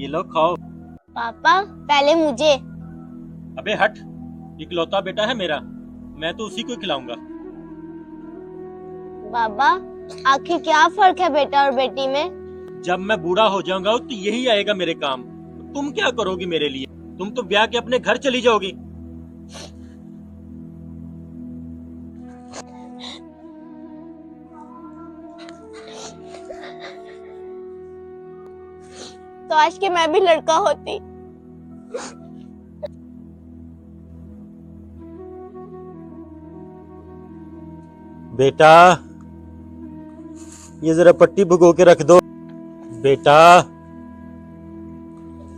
ये लो खाओ। पापा पहले मुझे। अबे हट, इकलौता बेटा है मेरा, मैं तो उसी को खिलाऊंगा। बाबा आखिर क्या फर्क है बेटा और बेटी में? जब मैं बूढ़ा हो जाऊंगा तो यही आएगा मेरे काम। तुम क्या करोगी मेरे लिए? तुम तो ब्याह के अपने घर चली जाओगी। तो आज के मैं भी लड़का होती। बेटा ये जरा पट्टी भिगो के रख दो। बेटा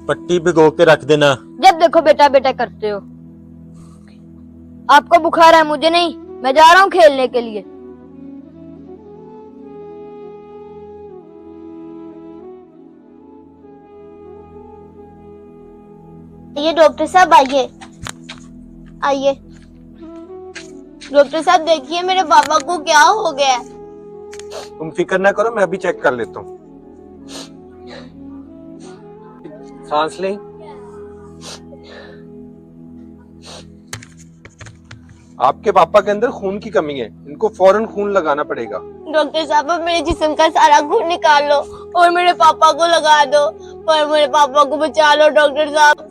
पट्टी भिगो के रख देना। जब देखो बेटा बेटा करते हो। आपको बुखार है, मुझे नहीं। मैं जा रहा हूँ खेलने के लिए। ये डॉक्टर साहब आइए आइए। डॉक्टर साहब देखिए मेरे पापा को क्या हो गया है। तुम फिक्र ना करो, मैं अभी चेक कर लेता हूँ। सांस लें। आपके पापा के अंदर खून की कमी है, इनको फौरन खून लगाना पड़ेगा। डॉक्टर साहब अब मेरे जिस्म का सारा खून निकाल लो और मेरे पापा को लगा दो, पर मेरे पापा को बचा लो डॉक्टर साहब।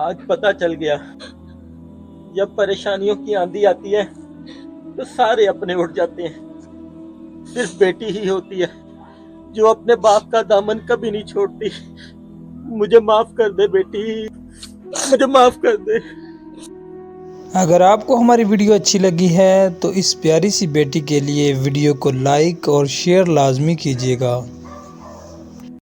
आज पता चल गया, जब परेशानियों की आंधी आती है तो सारे अपने उठ जाते हैं। सिर्फ बेटी ही होती है जो अपने बाप का दामन कभी नहीं छोड़ती। मुझे माफ कर दे बेटी, मुझे माफ कर दे। अगर आपको हमारी वीडियो अच्छी लगी है तो इस प्यारी सी बेटी के लिए वीडियो को लाइक और शेयर लाजमी कीजिएगा।